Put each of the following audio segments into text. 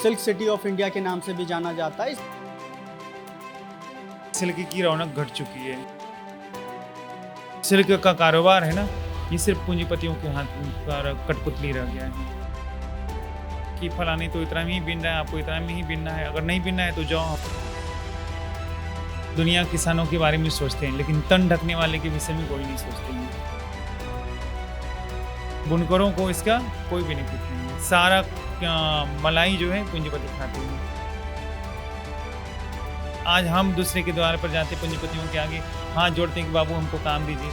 Silk city of India के नाम से भी जाना जाता है। सिल्क की रौनक घट चुकी है। सिल्क का कारोबार है ना, ये सिर्फ पूंजीपतियों के हाथ का कठपुतली रह गया है कि फलानी तो इतना में ही बिन रहा है, आपको इतना में ही बिनना है, अगर नहीं बिनना है तो जाओ। दुनिया किसानों के बारे में सोचते हैं, लेकिन तन ढकने वाले के विषय में कोई नहीं सोचते हैं। बुनकरों को इसका कोई बेनिफिट नहीं है। सारा मलाई जो है पूंजीपति खाते हैं। आज हम दूसरे के द्वार पर जाते पूंजीपतियों के आगे हाथ जोड़ते हैं कि बाबू हमको काम दीजिए।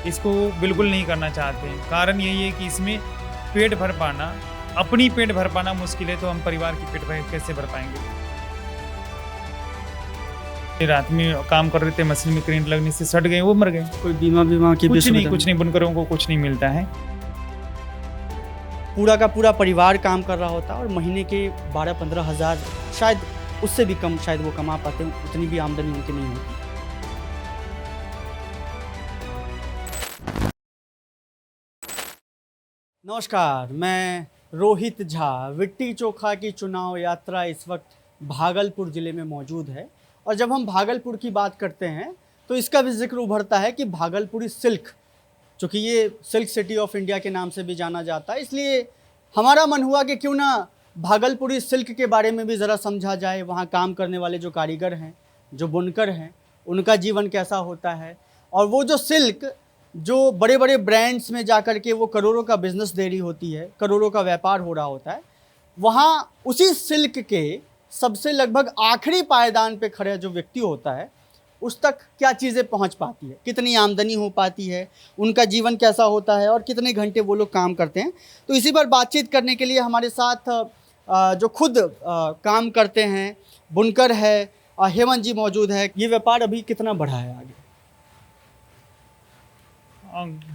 इसको बिल्कुल नहीं करना चाहते हैं। कारण यही है कि इसमें पेट भर पाना, अपनी पेट भर पाना मुश्किल है, तो हम परिवार की पेट भर कैसे भर पाएंगे। रात में काम कर रहे थे, मशीन में करंट लगने से सट गए, वो मर गए। कोई बीमा की कुछ नहीं, बुनकरों को कुछ नहीं मिलता है। पूरा का पूरा परिवार काम कर रहा होता है और महीने के 12-15 हज़ार, शायद उससे भी कम शायद वो कमा पाते हैं, उतनी भी आमदनी उनकी नहीं होती। नमस्कार, मैं रोहित झा। लिट्टी चोखा की चुनाव यात्रा इस वक्त भागलपुर ज़िले में मौजूद है और जब हम भागलपुर की बात करते हैं तो इसका भी जिक्र उभरता है कि भागलपुरी सिल्क, चूँकि ये सिल्क सिटी ऑफ इंडिया के नाम से भी जाना जाता है, इसलिए हमारा मन हुआ कि क्यों ना भागलपुरी सिल्क के बारे में भी ज़रा समझा जाए। वहाँ काम करने वाले जो कारीगर हैं, जो बुनकर हैं, उनका जीवन कैसा होता है, और वो जो सिल्क जो बड़े बड़े ब्रांड्स में जाकर के वो करोड़ों का बिजनेस दे रही होती है, करोड़ों का व्यापार हो रहा होता है, वहाँ उसी सिल्क के सबसे लगभग आखिरी पायदान पे खड़ा जो व्यक्ति होता है, उस तक क्या चीज़ें पहुंच पाती है, कितनी आमदनी हो पाती है, उनका जीवन कैसा होता है और कितने घंटे वो लोग काम करते हैं। तो इसी पर बातचीत करने के लिए हमारे साथ जो खुद काम करते हैं, बुनकर है, हेमंत जी मौजूद है। ये व्यापार अभी कितना बढ़ा है आगे?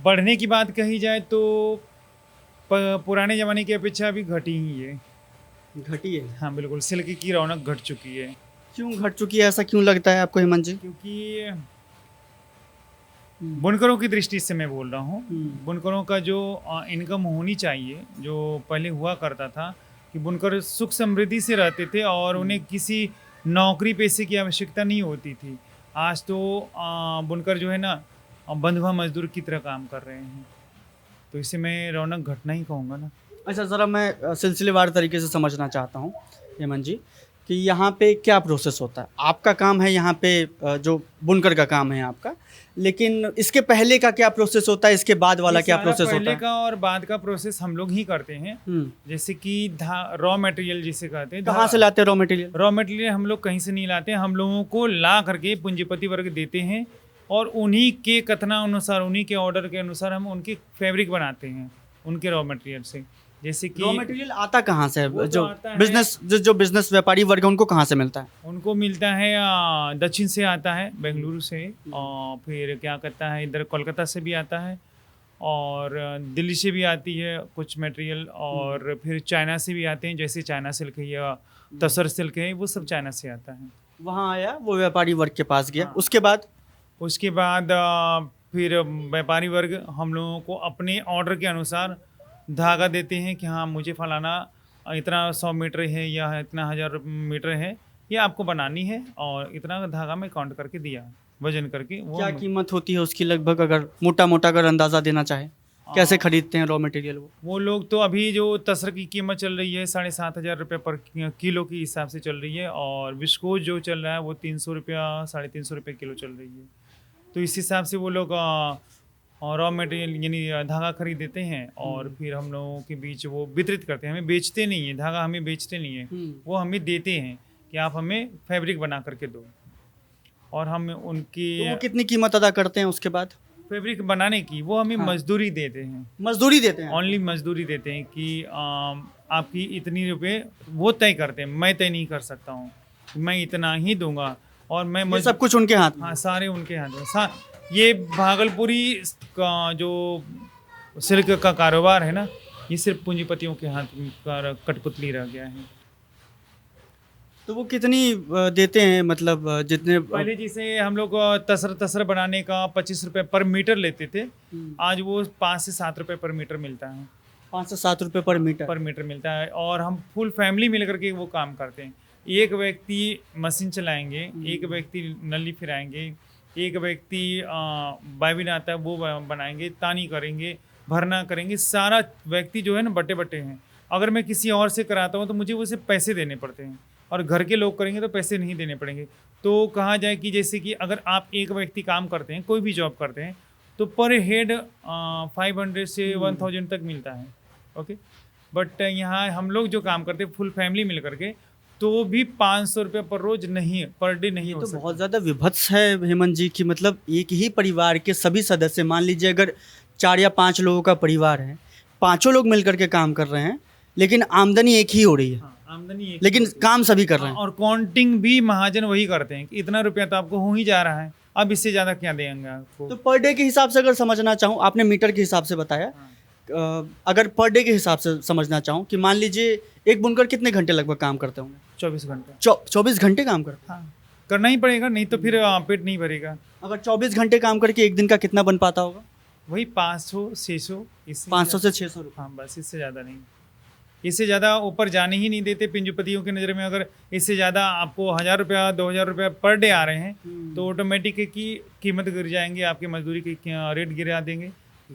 बढ़ने की बात कही जाए तो पुराने ज़माने की अपेक्षा अभी घटी ही है। घटी है? हाँ बिल्कुल, सिल्क की रौनक घट चुकी है। क्यों घट चुकी है, ऐसा क्यों लगता है आपको हेमंत जी? क्योंकि बुनकरों की दृष्टि से मैं बोल रहा हूँ, बुनकरों का जो इनकम होनी चाहिए, जो पहले हुआ करता था कि बुनकर सुख समृद्धि से रहते थे और उन्हें किसी नौकरी पेशे की आवश्यकता नहीं होती थी। आज तो बुनकर जो है ना, बंधुआ मजदूर की तरह काम कर रहे हैं, तो इसे मैं रौनक घटना ही कहूँगा ना। अच्छा, ज़रा मैं सिलसिलेवार तरीके से समझना चाहता हूँ हेमंत जी कि यहाँ पे क्या प्रोसेस होता है। आपका काम है यहाँ पे, जो बुनकर का काम है आपका, लेकिन इसके पहले का क्या प्रोसेस होता है, इसके बाद वाला क्या प्रोसेस होता है? पहले का और बाद का प्रोसेस हम लोग ही करते हैं। जैसे कि रॉ मटेरियल जिसे कहते हैं। कहाँ से लाते हैं रॉ मटेरियल? रॉ मटेरियल हम लोग कहीं से नहीं लाते, हम लोगों को ला करके पूंजीपति वर्ग देते हैं और उन्हीं के कथनानुसार, उन्हीं के ऑर्डर के अनुसार हम उनकी फैब्रिक बनाते हैं उनके रॉ मटेरियल से। जैसे कि रॉ मटेरियल आता कहाँ से है? जो बिजनेस व्यापारी वर्ग है उनको कहाँ से मिलता है? उनको मिलता है दक्षिण से आता है, बेंगलुरु से, और फिर क्या कहता है इधर कोलकाता से भी आता है और दिल्ली से भी आती है कुछ मटेरियल, और फिर चाइना से भी आते हैं, जैसे चाइना सिल्क है या तसर सिल्क है, वो सब चाइना से आता है। वहाँ आया, वो व्यापारी वर्ग के पास गया। उसके बाद फिर व्यापारी वर्ग हम लोगों को अपने ऑर्डर के अनुसार धागा देते हैं कि हाँ मुझे फलाना इतना 100 मीटर है या इतना 1000 मीटर है, ये आपको बनानी है, और इतना धागा में काउंट करके दिया, वजन करके। वो क्या कीमत होती है उसकी लगभग, अगर मोटा अगर अंदाज़ा देना चाहे, कैसे खरीदते हैं रॉ मटेरियल वो लोग? तो अभी जो तसर की कीमत चल रही है 7,500 रुपये पर किलो के हिसाब से चल रही है, और विस्कोस जो चल रहा है वो 300 रुपया 350 रुपये किलो चल रही है। तो इस हिसाब से वो लोग रॉ मटेरियल यानी धागा खरीद देते हैं और फिर हम लोगों के बीच वो वितरित करते हैं। हमें बेचते नहीं है धागा, हमें बेचते नहीं है, वो हमें देते हैं कि आप हमें फैब्रिक बना करके दो, और हम उनकी तो वो कितनी कीमत अदा करते हैं उसके बाद फैब्रिक बनाने की? वो हमें मजदूरी देते हैं। मजदूरी देते हैं? ओनली मजदूरी देते हैं कि आपकी इतनी रुपये वो तय करते हैं, मैं तय नहीं कर सकता हूँ, मैं इतना ही दूंगा। और मैं सब कुछ उनके हाथ में? हाँ, सारे उनके हाथ में। ये भागलपुरी का जो सिल्क का कारोबार है ना, ये सिर्फ पूंजीपतियों के हाथ का कठपुतली रह गया है। तो वो कितनी देते हैं, मतलब जितने पहले जिसे हम लोग तसर बनाने का 25 रुपये पर मीटर लेते थे, आज वो 5 से 7 रुपये पर मीटर मिलता है। 5 से 7 रुपये पर मीटर। पर मीटर मिलता है। और हम फुल फैमिली मिल करके वो काम करते हैं। एक व्यक्ति मशीन चलाएंगे, एक व्यक्ति नली फिराएंगे, एक व्यक्ति बाइबिन आता है वो बनाएंगे, तानी करेंगे, भरना करेंगे। सारा व्यक्ति जो है ना बटे बटे हैं। अगर मैं किसी और से कराता हूँ तो मुझे उसे पैसे देने पड़ते हैं, और घर के लोग करेंगे तो पैसे नहीं देने पड़ेंगे। तो कहा जाए कि जैसे कि अगर आप एक व्यक्ति काम करते हैं, कोई भी जॉब करते हैं, तो पर हेड 500 से 1000 तक मिलता है। ओके, बट यहाँ हम लोग जो काम करते हैं फुल फैमिली मिल करके, तो भी 500 रुपये पर रोज नहीं, पर डे नहीं हो तो सकता। बहुत ज़्यादा विभत्स है हेमंत जी की, मतलब एक ही परिवार के सभी सदस्य, मान लीजिए अगर 4 या 5 लोगों का परिवार है, पांचों लोग मिलकर के काम कर रहे हैं, लेकिन आमदनी एक ही हो रही है। हाँ, आमदनी एक लेकिन ही होती है। काम सभी कर रहे हैं। और काउंटिंग भी महाजन वही करते हैं कि इतना रुपया तो आपको हो ही जा रहा है, अब इससे ज़्यादा क्या देंगे आपको। तो पर डे के हिसाब से अगर समझना चाहूँ, आपने मीटर के हिसाब से बताया, अगर पर डे के हिसाब से समझना चाहूँ कि मान लीजिए एक बुनकर कितने घंटे लगभग काम करते होंगे? 24 घंटे। 24 घंटे काम करते हाँ, करना ही पड़ेगा, नहीं तो फिर पेट नहीं भरेगा। हैं। अगर 24 घंटे काम करके एक दिन का कितना बन पाता होगा? वही 500 600, इससे 500 से 600 रुपये। हाँ बस, इससे ज़्यादा नहीं। इससे ज़्यादा ऊपर जाने ही नहीं देते पूंजीपतियों की नज़र में। अगर इससे ज़्यादा आपको 1000 रुपया 2000 रुपया पर डे आ रहे हैं तो ऑटोमेटिक की कीमत गिर जाएंगे, आपकी मजदूरी की रेट गिरा देंगे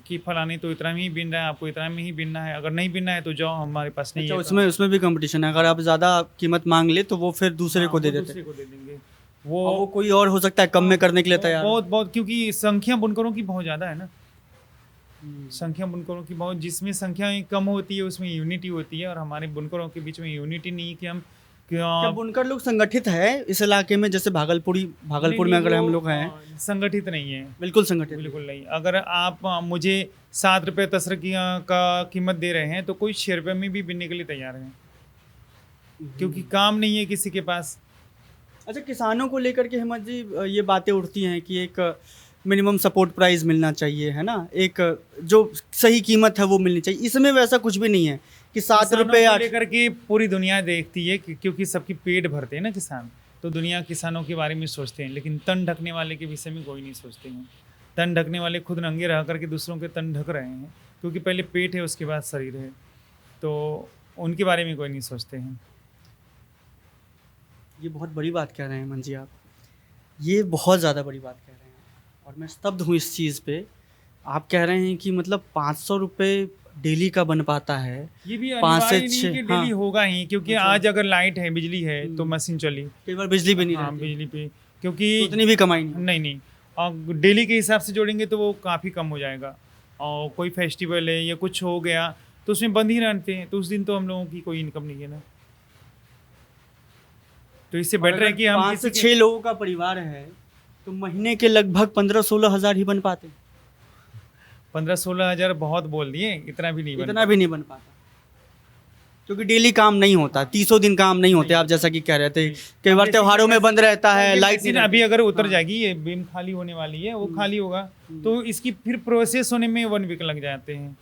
कि फलानी तो इतना में ही बिन रहा है, आपको इतना में ही बिनना है, अगर नहीं बिनना है तो जाओ, हमारे पास नहीं अच्छा, है। उसमें भी कंपटीशन है। अगर आप ज़्यादा कीमत मांग ले तो वो फिर दूसरे को दे देते दूसरे हैं। को दे देंगे। और वो कोई और हो सकता है कम में करने के लिए तैयार है। बहुत बहुत, क्योंकि संख्या बुनकरों की बहुत ज़्यादा है ना। संख्या बुनकरों की बहुत, जिसमें संख्या कम होती है उसमें यूनिटी होती है, और हमारे बुनकरों के बीच में यूनिटी नहीं है कि हम क्या बुनकर लोग संगठित है इस इलाके में? जैसे भागलपुर में अगर हम लोग हैं, संगठित नहीं है, बिल्कुल संगठित। बिल्कुल नहीं। अगर आप मुझे 7 रुपये तसर का कीमत दे रहे हैं तो कोई 6 रुपये में भी बिनने के लिए तैयार है, क्योंकि काम नहीं है किसी के पास। अच्छा, किसानों को लेकर के हेमंत जी ये बातें उठती हैं कि एक मिनिमम सपोर्ट प्राइस मिलना चाहिए, है ना, एक जो सही कीमत है वो मिलनी चाहिए। इसमें वैसा कुछ भी नहीं है कि 7 रुपये किसानों को लेकर के पूरी दुनिया देखती है क्योंकि सबकी पेट भरते हैं ना किसान, तो दुनिया किसानों के बारे में सोचते हैं, लेकिन तन ढकने वाले के विषय में कोई नहीं सोचते हैं। तन ढकने वाले खुद नंगे रह करके दूसरों के तन ढक रहे हैं, क्योंकि पहले पेट है उसके बाद शरीर है, तो उनके बारे में कोई नहीं सोचते हैं। ये बहुत बड़ी बात कह रहे हैं हेमंत जी आप, ये बहुत ज़्यादा बड़ी बात कह रहे हैं, और मैं स्तब्ध हूँ इस चीज़ पे। आप कह रहे हैं कि मतलब 500 रुपये डेली का बन पाता है। ये भी 5 से अनिवार्य नहीं 6, कि डेली होगा ही, क्योंकि अच्छा। आज अगर लाइट है, बिजली है तो मशीन चली, कई बार बिजली भी नहीं हाँ रहती, बिजली पे, क्योंकि तो उतनी भी कमाई नहीं। नहीं, और डेली के हिसाब से जोड़ेंगे तो वो काफ़ी कम हो जाएगा। और कोई फेस्टिवल है या कुछ हो गया तो उसमें बंद ही रहते हैं, तो उस दिन तो हम लोगों की कोई इनकम नहीं है ना। तो इससे बेटर है कि हम 5 से 6 लोगों का परिवार है तो महीने के लगभग 15-16 हज़ार ही बन पाते। 15-16 हज़ार बहुत बोल दिए, इतना भी नहीं बन इतना भी नहीं बन पाता, क्योंकि डेली काम नहीं होता, 30 दिन काम नहीं होते। आप जैसा कि कह रहे थे, कई बार त्योहारों में बंद रहता है, लाइट नहीं अभी रहती। अगर उतर जाएगी, ये बीम खाली होने वाली है, वो खाली होगा तो इसकी फिर प्रोसेस होने में 1 वीक लग जाते हैं,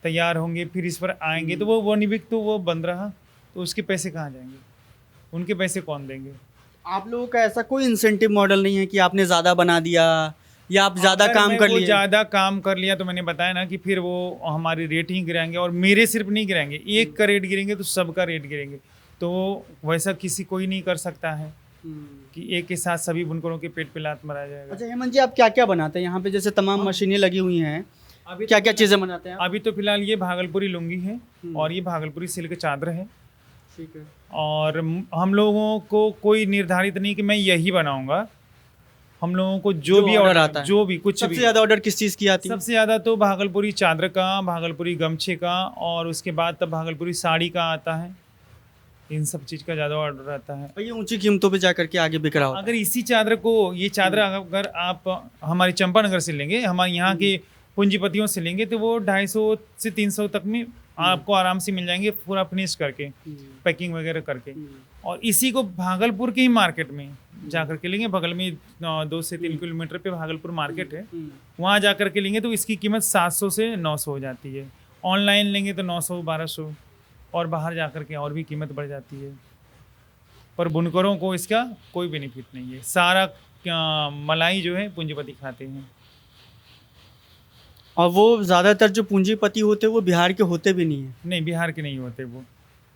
तैयार होंगे फिर इस पर आएंगे, तो वो 1 वीक तो वो बंद रहा, तो उसके पैसे कहाँ जाएंगे, उनके पैसे कौन देंगे। आप लोगों का ऐसा कोई इंसेंटिव मॉडल नहीं है कि आपने ज़्यादा बना दिया या आप ज़्यादा काम कर लिए? ज़्यादा काम कर लिया तो मैंने बताया ना कि फिर वो हमारी रेट ही गिराएंगे, और मेरे सिर्फ नहीं गिराएंगे, एक का रेट गिरेंगे तो सबका रेट गिरेंगे। तो वैसा किसी कोई नहीं कर सकता है कि एक के साथ सभी बुनकरों के पेट पे लात मारा जाएगा। अच्छा हेमंत जी, आप क्या क्या बनाते हैं यहाँ पे? जैसे तमाम मशीनें लगी हुई हैं, अभी क्या क्या चीज़ें बनाते हैं आप? अभी तो फिलहाल ये भागलपुरी लुंगी है और ये भागलपुरी सिल्क चादर है। ठीक है। और हम लोगों को कोई निर्धारित नहीं कि मैं यही बनाऊंगा, हम लोगों को जो भी ऑर्डर आता है, जो भी कुछ सबसे भी। ज़्यादा ऑर्डर किस चीज़ की आती है? सबसे ज़्यादा तो भागलपुरी चादर का, भागलपुरी गमछे का, और उसके बाद तब भागलपुरी साड़ी का आता है। इन सब चीज़ का ज़्यादा ऑर्डर आता है। और ये ऊंची कीमतों पे जा करके आगे बिक रहा होता है। अगर इसी चादर को, ये चादर अगर आप हमारे चंपानगर से लेंगे, हमारे यहाँ के पूंजीपतियों से लेंगे, तो वो 250 से 300 तक में आपको आराम से मिल जाएंगे, पूरा फिनिश करके, पैकिंग वगैरह करके। और इसी को भागलपुर के ही मार्केट में जा करके लेंगे, बगल में 2 से 3 किलोमीटर पे भागलपुर मार्केट है, वहाँ जा करके लेंगे तो इसकी कीमत 700 से 900 हो जाती है। ऑनलाइन लेंगे तो 900-1200, और बाहर जा करके और भी कीमत बढ़ जाती है। पर बुनकरों को इसका कोई बेनिफिट नहीं है, सारा मलाई जो है पूंजीपति खाते हैं। और वो ज़्यादातर जो पूंजीपति होते हैं वो बिहार के होते भी नहीं है, नहीं, बिहार के नहीं होते वो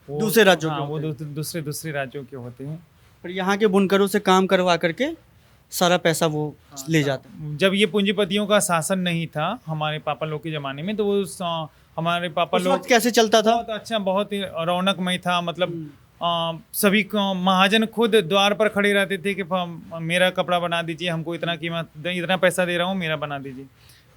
दूसरे राज्यों के हाँ, वो होते दूसरे राज्यों के होते हैं। पर यहाँ के बुनकरों से काम करवा करके सारा पैसा वो ले जाते हैं। जब ये पूंजीपतियों का शासन नहीं था हमारे पापा लोग के ज़माने में, तो वो हमारे पापा उस लोग वक्त कैसे चलता था? बहुत अच्छा, बहुत ही रौनकमय था। मतलब सभी महाजन खुद द्वार पर खड़े रहते थे कि मेरा कपड़ा बना दीजिए, हमको इतना कीमत इतना पैसा दे रहा हूँ, मेरा बना दीजिए।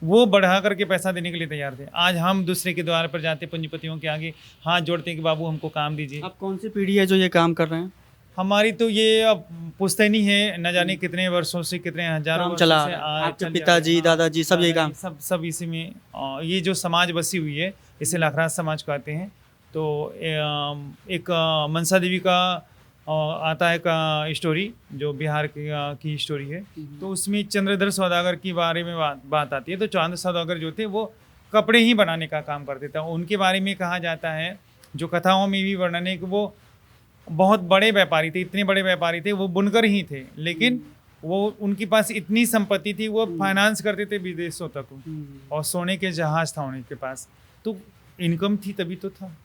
वो बढ़ा करके पैसा देने के लिए तैयार थे। आज हम दूसरे के द्वार पर जाते, पूंजीपतियों के आगे हाथ जोड़ते हैं कि बाबू हमको काम दीजिए। अब कौन सी पीढ़ी है जो ये काम कर रहे हैं? हमारी तो ये अब पुश्तैनी है, न जाने कितने वर्षों से, कितने हजारों काम वर्षों चला से रहा है। आपके चल पिताजी, जा रहा है। दादाजी सब यही काम? सब इसी में ये जो समाज बसी हुई है इसे लाखराज समाज कहते हैं। तो एक मनसा देवी का आता है का स्टोरी, जो बिहार की स्टोरी है। तो उसमें चंद्रधर सौदागर की बारे में बात आती है। तो चंद्र सौदागर जो थे वो कपड़े ही बनाने का काम करते थे। उनके बारे में कहा जाता है, जो कथाओं में भी वर्णन है, कि वो बहुत बड़े व्यापारी थे, इतने बड़े व्यापारी थे, वो बुनकर ही थे, लेकिन वो उनके पास इतनी संपत्ति थी, वो फाइनेंस करते थे विदेशों तक, और सोने के जहाज था उनके पास, तो इनकम थी तभी तो था।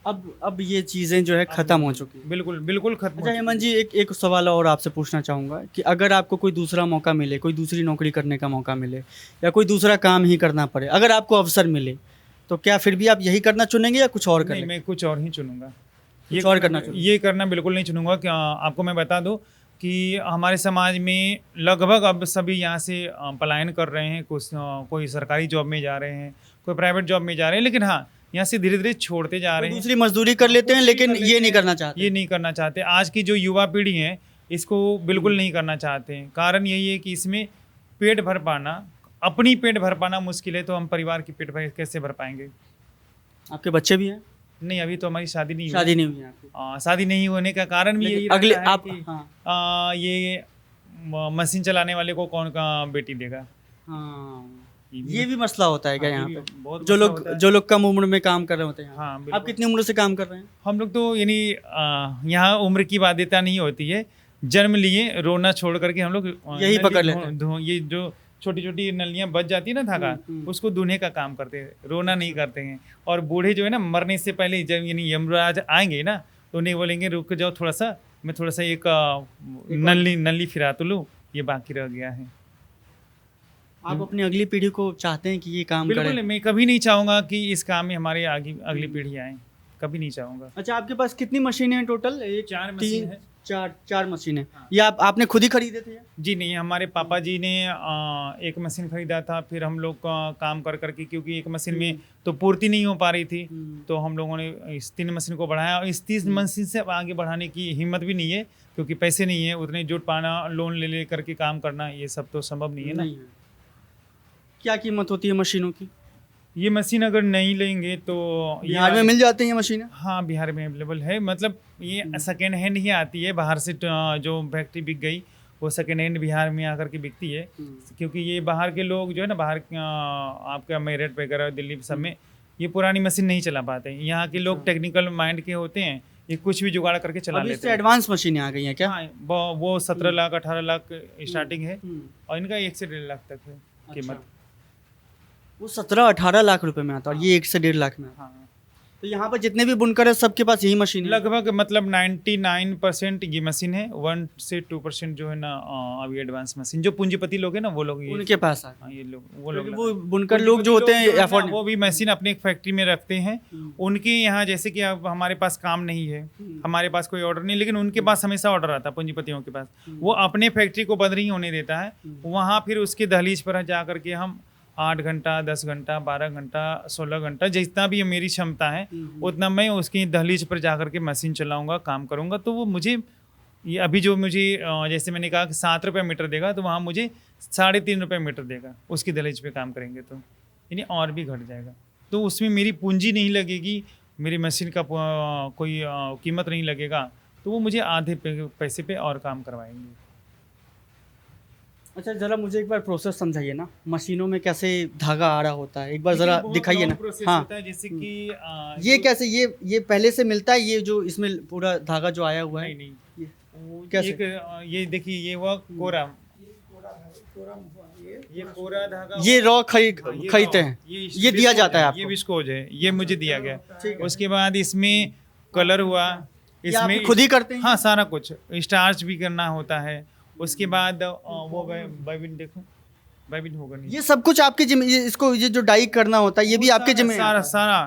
अब ये चीज़ें जो है ख़त्म हो चुकी हैं। बिल्कुल बिल्कुल खत्म। अच्छा हेमंत जी, एक सवाल और आपसे पूछना चाहूँगा कि अगर आपको कोई दूसरा मौका मिले, कोई दूसरी नौकरी करने का मौका मिले, या कोई दूसरा काम ही करना पड़े, अगर आपको अवसर मिले, तो क्या फिर भी आप यही करना चुनेंगे या कुछ और नहीं, करेंगे? मैं कुछ और ही चुनूंगा। कुछ और करना चुनूंगा। ये करना बिल्कुल नहीं चुनूंगा। कि आपको मैं बता दूं कि हमारे समाज में लगभग अब सभी यहाँ से पलायन कर रहे हैं। कुछ कोई सरकारी जॉब में जा रहे हैं, कोई प्राइवेट जॉब में जा रहे हैं, लेकिन हाँ, यहाँ से धीरे धीरे छोड़ते जा रहे हैं। दूसरी मजदूरी कर लेते हैं, लेकिन ये नहीं करना चाहते। ये नहीं करना चाहते। आज की जो युवा पीढ़ी है इसको बिल्कुल नहीं करना चाहते हैं। कारण यही है कि इसमें पेट भर पाना, अपनी पेट भर पाना मुश्किल है, तो हम परिवार की पेट भर कैसे भर पाएंगे? आपके बच्चे भी हैं? नहीं, अभी तो हमारी शादी नहीं शादी नहीं हुई है आपकी? शादी नहीं होने का कारण भी यही अगले रहता है आप कि हाँ ये मशीन चलाने वाले को कौन का बेटी देगा। हाँ, ये ये भी मसला होता है क्या हाँ, यहाँ ये पे? भी बहुत जो मसला लोग होता है। जो लोग कम उम्र में काम कर रहे होते हैं। हाँ, आप बिल्कुल। कितनी उम्र से काम कर रहे हैं? हम लोग तो यानी यहाँ उम्र की बाध्यता नहीं होती है। जन्म लिए रोना छोड़ करके हम लोग यही नली पकड़ लेते हैं। ये जो छोटी छोटी नलियाँ बच जाती है ना धागा, उसको धोने का काम करते हैं, रोना नहीं करते हैं। और बूढ़े जो है ना, मरने से पहले जब यानी यमराज आएंगे ना, तो उन्हें बोलेंगे रुक जाओ थोड़ा सा, मैं थोड़ा सा एक नली फिरा तो लूँ, ये बाकी रह गया है। आप अपनी अगली पीढ़ी को चाहते हैं कि ये काम बिल्कुल, करें? मैं कभी नहीं चाहूँगा कि इस काम में हमारे आगे अगली पीढ़ी आए, कभी नहीं चाहूँगा। अच्छा, आपके पास कितनी मशीनें हैं टोटल? एक, 4 मशीन तीन, है। चार मशीनें। ये आपने खुद ही खरीदे थे? जी नहीं, हमारे पापा जी ने एक मशीन खरीदा था। फिर हम लोग काम कर करके, क्योंकि एक मशीन में तो पूर्ति नहीं हो पा रही थी, तो हम लोगों ने इस 3 मशीन को बढ़ाया। और इस 3 मशीन से अब आगे बढ़ाने की हिम्मत भी नहीं है, क्योंकि पैसे नहीं है उतने जुट पाना, लोन ले करके काम करना, ये सब तो संभव नहीं है ना। क्या कीमत होती है मशीनों की? ये मशीन अगर नहीं लेंगे तो बिहार में मिल जाती हैं ये मशीनें? हाँ, बिहार में अवेलेबल है। मतलब ये सेकेंड हैंड ही आती है बाहर से, जो फैक्ट्री बिक गई वो सेकेंड हैंड बिहार में आकर के बिकती है। क्योंकि ये बाहर के लोग जो है ना, बाहर आपका मेरठ वगैरह दिल्ली सब में ये पुरानी मशीन नहीं चला पाते हैं। यहाँ के लोग टेक्निकल माइंड के होते हैं, ये कुछ भी जुगाड़ करके चला अभी लेते इससे हैं। एडवांस मशीनें आ गई हैं क्या? हाँ, वो 17 लाख 18 लाख स्टार्टिंग है, और इनका 1 से 1.5 लाख तक है कीमत। वो 17-18 लाख रुपए में आता है और ये 1 से 1.5 लाख में आता है। हाँ, तो यहाँ पर जितने भी बुनकर है सबके पास यही मशीन है? लगभग मतलब 99% ये मशीन है। 1 से 2% जो है ना अभी एडवांस मशीन, जो पूंजीपति लोग हैं ना, वो लोग ये उनके पास आ हाँ, ये लोग क्योंकि वो बुनकर लोग जो होते हैं अफोर्ड वो भी मशीन अपने एक फैक्ट्री में रखते हैं। उनके यहाँ जैसे कि अब हमारे पास काम नहीं है, हमारे पास कोई ऑर्डर नहीं, लेकिन उनके पास हमेशा ऑर्डर आता है पूंजीपतियों के पास। वो अपने फैक्ट्री को बंद नहीं होने देता है। वहाँ फिर उसके दहलीज पर जा करके हम 8 घंटा 10 घंटा 12 घंटा 16 घंटा जितना भी मेरी क्षमता है उतना मैं उसकी दहलीज पर जा करके मशीन चलाऊँगा, काम करूँगा। तो वो मुझे ये अभी जो मुझे जैसे मैंने कहा कि 7 रुपये मीटर देगा, तो वहाँ मुझे 3.5 रुपये मीटर देगा उसकी दहलीज पे काम करेंगे, तो यानी और भी घट जाएगा। तो उसमें मेरी पूंजी नहीं लगेगी, मेरी मशीन का कोई कीमत नहीं लगेगा, तो वो मुझे आधे पैसे पे और काम करवाएंगे। अच्छा, ज़रा मुझे एक बार प्रोसेस समझाइए ना, मशीनों में कैसे धागा आ रहा होता है, एक बार ज़रा दिखाइए ना। हाँ, जैसे कि ये कैसे, ये पहले से मिलता है, ये जो इसमें पूरा धागा जो आया हुआ है? नहीं कैसे? ये देखिए, ये हुआ कोरा, ये पूरा धागा ये रॉ ये खरीदते रॉ, हैं, ये विस्कोज दिया जाता है ये आपको? विस्कोज है, ये मुझे दिया ठीक गया। है। उसके बाद इसमें कलर हुआ, ये आप इसमें खुद ही करते हैं? हाँ, सारा कुछ स्टार्च भी करना होता है। उसके बाद वो बाइबिन देखो, बाइबिन होगा नहीं, ये सब कुछ आपके इसको ये जो डाई करना होता है ये भी आपके जिम्मे सारा सारा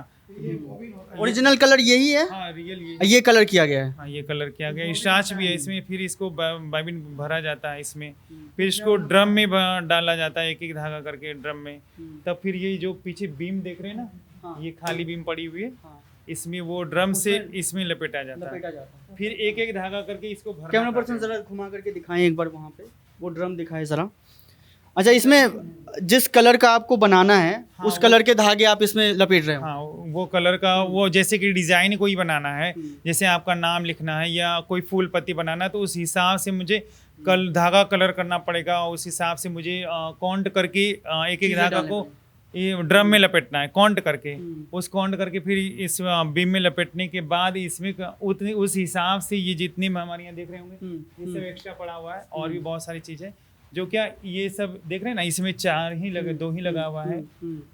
ओरिजिनल कलर यही है? हाँ, रियल ये कलर किया गया है? हाँ, ये कलर किया गया, स्टार्च भी है इसमें। फिर इसको बाइबिन भरा जाता है इसमें, फिर इसको ड्रम में डाला जाता है, एक एक धागा करके ड्रम में। तब फिर ये जो पीछे बीम देख रहे हैं ना, हाँ। ये खाली बीम पड़ी हुई है, हाँ। इसमें वो ड्रम से इसमें लपेटा जाता लपेटा है। जाता है। फिर एक एक धागा करके इसको भरना कैमरा पड़ता पर्सन है। जरा घुमा करके दिखाएं एक बार वहाँ पे, वो ड्रम दिखाएं जरा। अच्छा, इसमें जिस कलर का आपको बनाना है हाँ, उस कलर के धागे आप इसमें लपेट रहे हो? हाँ, वो कलर का, वो जैसे कि डिजाइन कोई बनाना है, जैसे आपका नाम लिखना है या कोई फूल पत्ती बनाना है, तो उस हिसाब से मुझे धागा कलर करना पड़ेगा। उस हिसाब से मुझे काउंट करके एक एक धागा को ये ड्रम में लपेटना है, काउंट करके। उस काउंट करके फिर इस बीम में लपेटने के बाद इसमें उतने उस हिसाब से ये जितनी हमारे यहाँ देख रहे होंगे, ये सब एक्स्ट्रा पड़ा हुआ है। और भी बहुत सारी चीज़ें जो क्या ये सब देख रहे हैं ना, इसमें 2 ही लगा हुआ है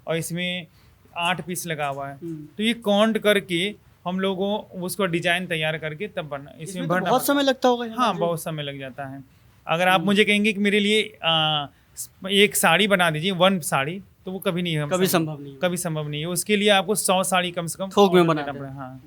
और इसमें 8 पीस लगा हुआ है। तो ये काउंट करके हम लोगों उसको डिजाइन तैयार करके तब बनना, इसमें भरना बहुत समय लगता होगा? हाँ, बहुत समय लग जाता है। अगर आप मुझे कहेंगे कि मेरे लिए एक साड़ी बना दीजिए, 1 साड़ी, तो वो कभी नहीं, कभी संभव नहीं, कभी संभव नहीं है। उसके लिए आपको 100 साड़ी कम से कम थोक में ऑर्डर बनाना देना पड़ेगा। हाँ,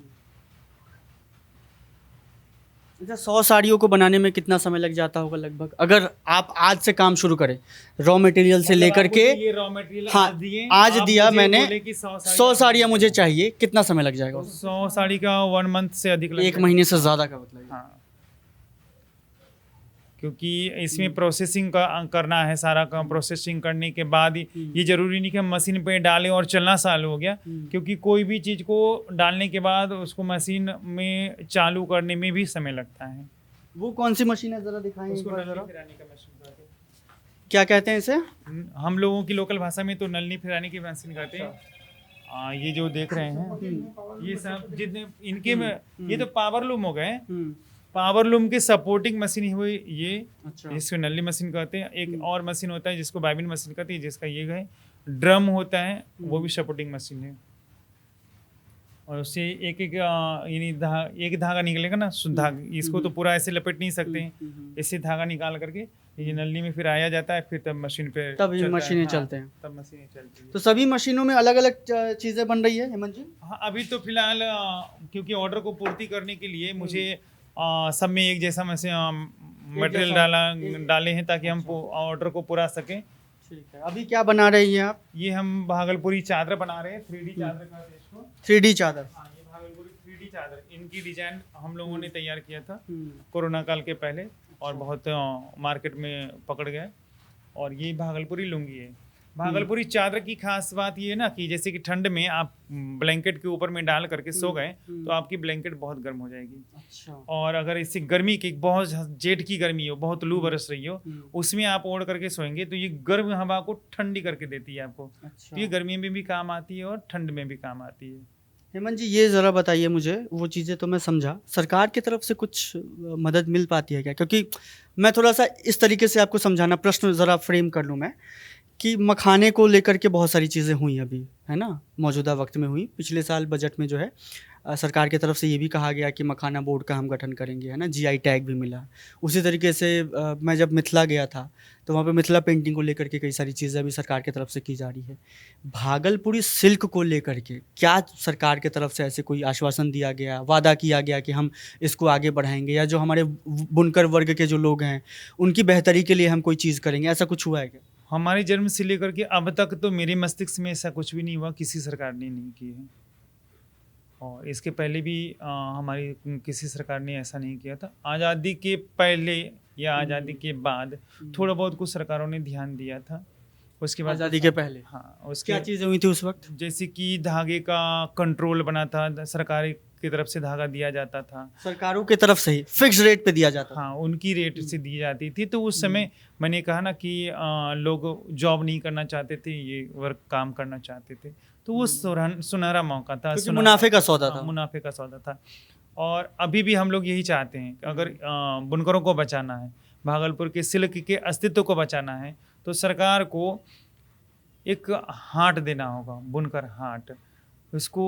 अच्छा, 100 साड़ियों को बनाने में कितना समय लग जाता होगा लगभग, अगर आप आज से काम शुरू करें, रॉ मटेरियल से लेकर के? ये रॉ मटेरियल हाँ, आज आप दिया मुझे मैंने, बोले कि 100 साड़ियाँ मुझे चाहिए, कितना समय लग जाएगा? 100 साड़ी का 1 मंथ से अधिक 1 महीने से ज़्यादा का मतलब? हाँ, क्योंकि इसमें प्रोसेसिंग करना है, सारा काम प्रोसेसिंग करने के बाद ये जरूरी नहीं कि हम मशीन पे डालें और चलना चालू हो गया, क्योंकि कोई भी चीज़ को डालने के बाद उसको मशीन में चालू करने में भी समय लगता है। वो कौन सी मशीन है, जरा दिखाएं एक उसको बार नलनी जरा। फिराने का मशीन कहते हैं। क्या कहते हैं इसे? हम लोगों की लोकल भाषा में तो नलनी फिराने की मशीन कहते हैं। ये जो देख रहे हैं, ये सब जितने इनके में, ये तो पावर लूम हो गए। पावर लूम के सपोर्टिंग मशीन हुई ये, अच्छा। जिसको नली मशीन कहते हैं। एक और मशीन होता है जिसको बाइबिन मशीन कहते हैं, जिसका ये है ड्रम होता है, वो भी सपोर्टिंग मशीन है। और उससे एक एक यानी एक धागा निकलेगा ना, इसको तो पूरा ऐसे लपेट नहीं सकते हैं, इससे धागा निकाल करके ये नली में फिर आया जाता है, फिर तब मशीन पे तब ये चलता है। मशीनें हाँ, चलते हैं। तब मशीनें चलती है। तो सभी मशीनों में अलग अलग चीज़ें बन रही है हेमंत जी? हाँ, अभी तो फिलहाल क्योंकि ऑर्डर को पूर्ति करने के लिए मुझे सब में एक जैसा मटेरियल डाले हैं, ताकि हम ऑर्डर को पूरा सकें। ठीक है, अभी क्या बना रही हैं आप? ये हम भागलपुरी चादर बना रहे हैं, 3D चादर का इसको। 3D चादर? हाँ, ये भागलपुरी 3D चादर, इनकी डिजाइन हम लोगों ने तैयार किया था कोरोना काल के पहले, और बहुत मार्केट में पकड़ गए। और ये भागलपुरी लुंगी है। भागलपुरी चादर की खास बात ये है ना कि जैसे कि ठंड में आप ब्लैंकेट के ऊपर में डाल करके सो गए तो आपकी ब्लैंकेट बहुत गर्म हो जाएगी। अच्छा। और अगर इससे गर्मी की, बहुत जेठ की गर्मी हो, बहुत लू बरस रही हो, उसमें आप ओढ़ करके सोएंगे तो ये गर्म हवा को ठंडी करके देती है आपको। अच्छा। तो ये गर्मी में भी काम आती है और ठंड में भी काम आती है। हेमंत जी, ये ज़रा बताइए मुझे, वो चीज़ें तो मैं समझा, सरकार की तरफ से कुछ मदद मिल पाती है क्या? क्योंकि मैं थोड़ा सा इस तरीके से आपको समझाना, प्रश्न ज़रा फ्रेम कर लूँ मैं, कि मखाने को लेकर के बहुत सारी चीज़ें हुई अभी, है ना, मौजूदा वक्त में हुई। पिछले साल बजट में जो है सरकार की तरफ से ये भी कहा गया कि मखाना बोर्ड का हम गठन करेंगे, है ना, GI टैग भी मिला। उसी तरीके से मैं जब मिथिला गया था तो वहाँ पे मिथिला पेंटिंग को लेकर के कई सारी चीज़ें अभी सरकार की तरफ से की जा रही है। भागलपुरी सिल्क को लेकर के क्या सरकार की तरफ से ऐसे कोई आश्वासन दिया गया, वादा किया गया कि हम इसको आगे बढ़ाएंगे, या जो हमारे बुनकर वर्ग के जो लोग हैं उनकी बेहतरी के लिए हम कोई चीज़ करेंगे, ऐसा कुछ हुआ है क्या? हमारे जन्म से लेकर के अब तक तो मेरे मस्तिष्क में ऐसा कुछ भी नहीं हुआ, किसी सरकार ने नहीं की है। और इसके पहले भी हमारी किसी सरकार ने ऐसा नहीं किया था। आज़ादी के पहले या आज़ादी के बाद थोड़ा बहुत कुछ सरकारों ने ध्यान दिया था। उसके बाद आज़ादी के पहले हाँ, उसके क्या चीज़ें हुई थी उस वक्त? जैसे कि धागे का कंट्रोल बना था, सरकार की तरफ से धागा दिया जाता था, सरकारों की तरफ से ही फिक्स रेट पे दिया जाता था। हाँ, उनकी रेट से दी जाती थी। तो उस समय मैंने कहा ना कि लोग जॉब नहीं करना चाहते थे, ये वर्क काम करना चाहते थे, तो वो सुनहरा मौका था, मुनाफे का सौदा था। मुनाफे का सौदा था। और अभी भी हम लोग यही चाहते हैं कि अगर बुनकरों को बचाना है, भागलपुर के सिल्क के अस्तित्व को बचाना है, तो सरकार को एक हाट देना होगा, बुनकर हाट। उसको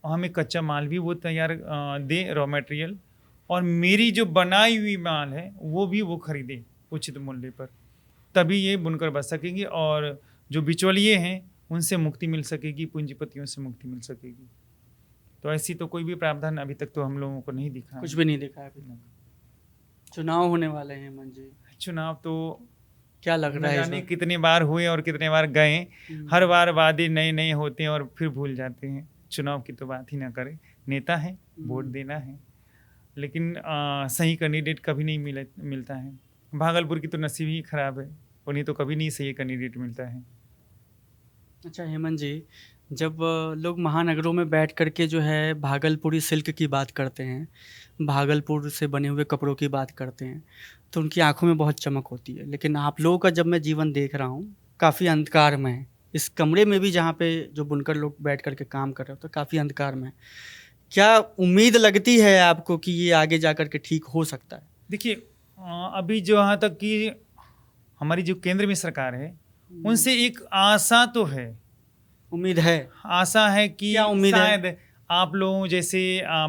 हमें कच्चा माल भी वो तैयार दे, रॉ मटेरियल, और मेरी जो बनाई हुई माल है वो भी वो खरीदे उचित मूल्य पर, तभी ये बुनकर बच सकेंगे और जो बिचौलिए हैं उनसे मुक्ति मिल सकेगी, पूंजीपतियों से मुक्ति मिल सकेगी। तो ऐसी तो कोई भी प्रावधान अभी तक तो हम लोगों को नहीं दिखा, कुछ भी नहीं दिखा है अभी तक। चुनाव होने वाले हैं हेमंत जी, चुनाव तो क्या लग रहा न है इस जाने बार? कितने बार हुए और कितने बार गए। हर बार वादे नए नए होते हैं और फिर भूल जाते हैं। चुनाव की तो बात ही ना करें, नेता है, वोट देना है, लेकिन सही कैंडिडेट कभी नहीं मिलता है। भागलपुर की तो नसीब ही खराब है, उन्हें तो कभी नहीं सही कैंडिडेट मिलता है। अच्छा हेमंत जी, जब लोग महानगरों में बैठ करके जो है भागलपुरी सिल्क की बात करते हैं, भागलपुर से बने हुए कपड़ों की बात करते हैं, तो उनकी आंखों में बहुत चमक होती है। लेकिन आप लोगों का जब मैं जीवन देख रहा हूँ, काफ़ी अंधकार में है। इस कमरे में भी जहाँ पे जो बुनकर लोग बैठ करके काम कर रहे हो, तो काफ़ी अंधकार में है। क्या उम्मीद लगती है आपको कि ये आगे जा कर के ठीक हो सकता है? देखिए, अभी जो यहाँ तक कि हमारी जो केंद्र में सरकार है, उनसे एक आशा तो है, उम्मीद है। आशा है कि क्या उम्मीद है? शायद आप लोगों जैसे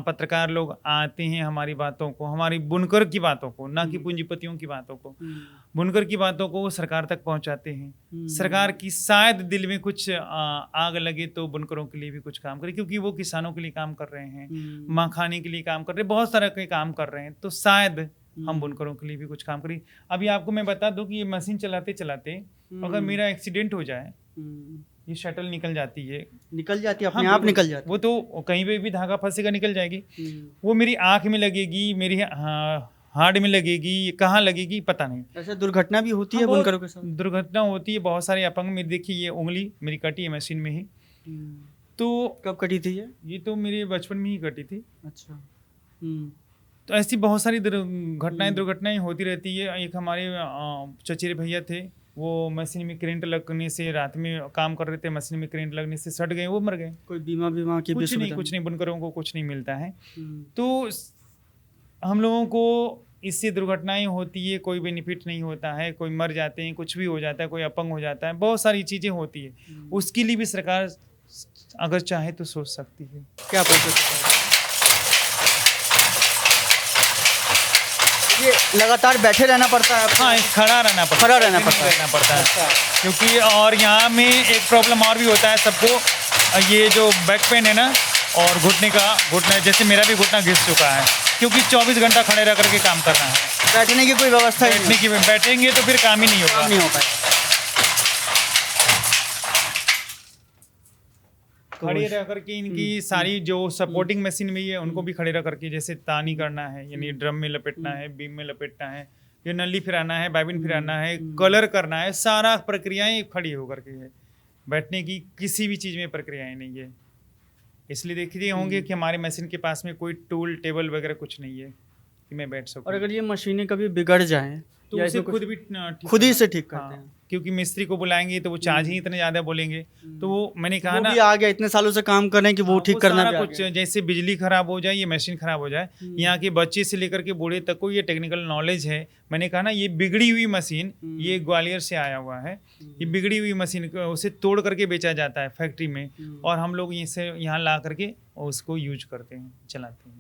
पत्रकार लोग आते हैं, हमारी बातों को, हमारी बुनकर की बातों को, ना कि पूंजीपतियों की बातों को, बुनकर की बातों को सरकार तक पहुंचाते हैं। सरकार की शायद दिल में कुछ आग लगे तो बुनकरों के लिए भी कुछ काम करे, क्योंकि वो किसानों के लिए काम कर रहे हैं, मखाने के लिए काम कर रहे हैं, बहुत सारे के काम कर रहे हैं। तो शायद हम बुनकरों के लिए भी कुछ काम करें। अभी आपको मैं बता दूं कि ये मशीन चलाते चलाते अगर मेरा एक्सीडेंट हो जाए, ये शटल निकल जाती है, अपने आप निकल जाती है। वो तो कहीं पे भी धागा फंसेगा निकल जाएगी। वो मेरी आंख में लगेगी, मेरी हार्ट में लगेगी, कहाँ लगेगी पता नहीं। ऐसे दुर्घटना भी होती है बहुत बुनकरों के साथ? दुर्घटना होती है, बहुत सारे अपंग। मेरी देखिए ये उंगली मेरी कटी है मशीन में ही। तो कब कटी थी ये तो मेरे बचपन में ही कटी थी। अच्छा। तो ऐसी बहुत सारी दुर्घटनाएं होती रहती है। एक हमारे चचेरे भैया थे, वो मशीन में करंट लगने से, रात में काम कर रहे थे, मशीन में करंट लगने से सट गए, वो मर गए। कोई बीमा की कुछ नहीं, बुनकरों को कुछ नहीं मिलता है। तो हम लोगों को इससे दुर्घटनाएं होती है, कोई बेनिफिट नहीं होता है, कोई मर जाते हैं, कुछ भी हो जाता है, कोई अपंग हो जाता है, बहुत सारी चीज़ें होती है। उसके लिए भी सरकार अगर चाहे तो सोच सकती है। क्या प्रोसेस है? ये लगातार बैठे रहना पड़ता है? हाँ, खड़ा रहना पड़ता है। क्योंकि और यहाँ में एक प्रॉब्लम और भी होता है सबको, ये जो बैक पेन है ना, और घुटना जैसे मेरा भी घुटना घिस चुका है, क्योंकि 24 घंटा खड़े रह करके काम करना है। बैठने की कोई व्यवस्था बैठेंगे तो फिर काम ही नहीं होगा। नहीं हो पाएगा। खड़े रह करके इनकी सारी जो सपोर्टिंग मशीन में है उनको भी खड़े रह करके, जैसे तानी करना है, यानी ड्रम में लपेटना है, बीम में लपेटना है, ये नली फिराना है, बाइबिन फिराना है, कलर करना है, सारा प्रक्रियाएं खड़ी होकर के है। बैठने की किसी भी चीज़ में प्रक्रियाएं नहीं है। इसलिए देखते होंगे कि हमारे मशीन के पास में कोई टूल टेबल वगैरह कुछ नहीं है कि मैं बैठ सकूं। और अगर ये मशीनें कभी बिगड़ जाएं तो उसे खुद ही से ठीक करते हैं। क्योंकि मिस्त्री को बुलाएंगे तो वो चार्ज ही इतने ज़्यादा बोलेंगे। तो वो मैंने कहा ना, भी आ गया, इतने सालों से काम कर रहे हैं कि वो ठीक करना भी आ कुछ, जैसे बिजली खराब हो जाए, ये मशीन खराब हो जाए, यहाँ के बच्चे से लेकर के बूढ़े तक को ये टेक्निकल नॉलेज है। मैंने कहा ना, ये बिगड़ी हुई मशीन, ये ग्वालियर से आया हुआ है, ये बिगड़ी हुई मशीन उसे तोड़ करके बेचा जाता है फैक्ट्री में, और हम लोग यहाँ ला करके उसको यूज करते हैं, चलाते हैं।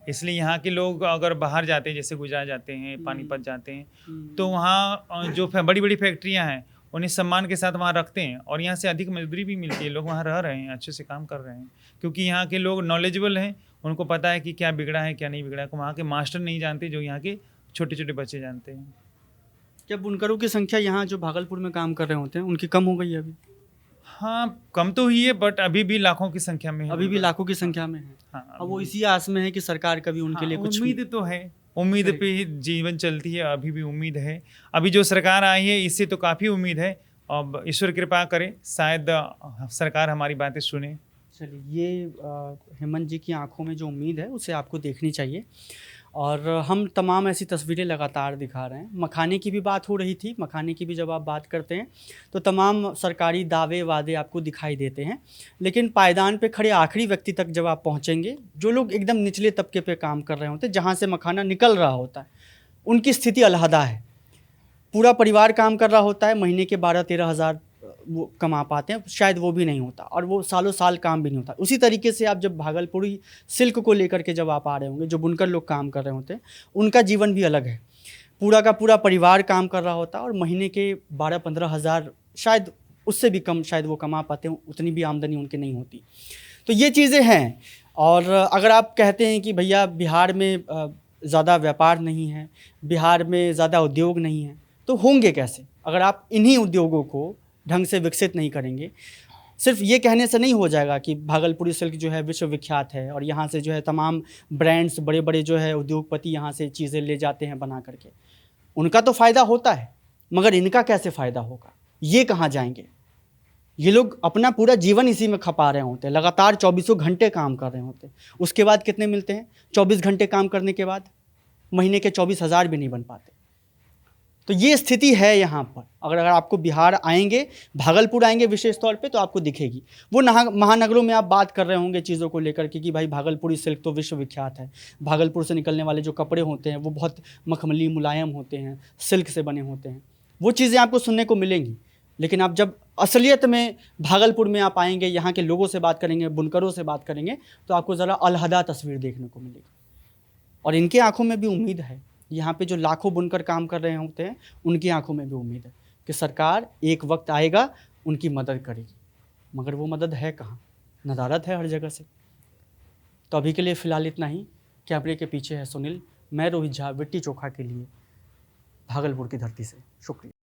इसलिए यहाँ के लोग अगर बाहर जाते हैं, जैसे गुजरात जाते हैं, पानीपत जाते हैं, तो वहाँ जो बड़ी बड़ी फैक्ट्रियाँ हैं उन्हें सम्मान के साथ वहाँ रखते हैं, और यहाँ से अधिक मजदूरी भी मिलती है। लोग वहाँ रह रहे हैं, अच्छे से काम कर रहे हैं, क्योंकि यहाँ के लोग नॉलेजेबल हैं, उनको पता है कि क्या बिगड़ा है क्या नहीं बिगड़ा है। वहाँ के मास्टर नहीं जानते जो यहाँ के छोटे छोटे बच्चे जानते हैं। क्या बुनकरों की संख्या यहाँ जो भागलपुर में काम कर रहे होते हैं उनकी कम हो गई है अभी? हाँ, कम तो हुई है, बट अभी भी लाखों की संख्या में है। अभी भी लाखों की संख्या में है। हाँ, अब वो इसी आस में है कि सरकार कभी उनके लिए कुछ, उम्मीद तो है, उम्मीद पे ही जीवन चलती है। अभी भी उम्मीद है। अभी जो सरकार आई है इससे तो काफ़ी उम्मीद है। अब ईश्वर कृपा करे, शायद सरकार हमारी बातें सुने। चलिए, ये हेमंत जी की आंखों में जो उम्मीद है उसे आपको देखनी चाहिए, और हम तमाम ऐसी तस्वीरें लगातार दिखा रहे हैं। मखाने की भी बात हो रही थी। मखाने की भी जब आप बात करते हैं तो तमाम सरकारी दावे वादे आपको दिखाई देते हैं, लेकिन पायदान पे खड़े आखिरी व्यक्ति तक जब आप पहुंचेंगे, जो लोग एकदम निचले तबके पे काम कर रहे होते हैं, जहां से मखाना निकल रहा होता है, उनकी स्थिति अलहदा है। पूरा परिवार काम कर रहा होता है, महीने के 12-13 हज़ार वो कमा पाते हैं, शायद वो भी नहीं होता, और वो सालों साल काम भी नहीं होता। उसी तरीके से आप जब भागलपुरी सिल्क को लेकर के जब आप आ रहे होंगे, जो बुनकर लोग काम कर रहे होते हैं, उनका जीवन भी अलग है। पूरा का पूरा परिवार काम कर रहा होता है और महीने के 12-15 हज़ार, शायद उससे भी कम शायद वो कमा पाते हैं, उतनी भी आमदनी उनकी नहीं होती। तो ये चीज़ें हैं। और अगर आप कहते हैं कि भैया बिहार में ज़्यादा व्यापार नहीं है, बिहार में ज़्यादा उद्योग नहीं है, तो होंगे कैसे अगर आप इन्हीं उद्योगों को ढंग से विकसित नहीं करेंगे। सिर्फ ये कहने से नहीं हो जाएगा कि भागलपुरी सिल्क जो है विश्वविख्यात है और यहाँ से जो है तमाम ब्रांड्स, बड़े बड़े जो है उद्योगपति यहाँ से चीज़ें ले जाते हैं बना करके। उनका तो फ़ायदा होता है, मगर इनका कैसे फ़ायदा होगा, ये कहाँ जाएंगे। ये लोग अपना पूरा जीवन इसी में खपा रहे होते हैं, लगातार 24 घंटे काम कर रहे होते हैं। उसके बाद कितने मिलते हैं? 24 घंटे काम करने के बाद महीने के 24,000 भी नहीं बन पाते। तो ये स्थिति है यहाँ पर। अगर आपको बिहार आएंगे, भागलपुर आएंगे विशेष तौर पे, तो आपको दिखेगी। वो महानगरों में आप बात कर रहे होंगे चीज़ों को लेकर के कि भाई भागलपुरी सिल्क तो विश्वविख्यात है, भागलपुर से निकलने वाले जो कपड़े होते हैं वो बहुत मखमली मुलायम होते हैं, सिल्क से बने होते हैं, वो चीज़ें आपको सुनने को मिलेंगी। लेकिन आप जब असलियत में भागलपुर में आप आएंगे, यहाँ के लोगों से बात करेंगे, बुनकरों से बात करेंगे, तो आपको ज़रा अलहदा तस्वीर देखने को मिलेगी। और इनके आँखों में भी उम्मीद है, यहाँ पे जो लाखों बुनकर काम कर रहे होते हैं, उनकी आंखों में भी उम्मीद है कि सरकार एक वक्त आएगा उनकी मदद करेगी, मगर वो मदद है कहाँ? नदारद है हर जगह से। तो अभी के लिए फ़िलहाल इतना ही। कैमरे के पीछे है सुनील, मैं रोहित झा, विट्टी चोखा के लिए भागलपुर की धरती से। शुक्रिया।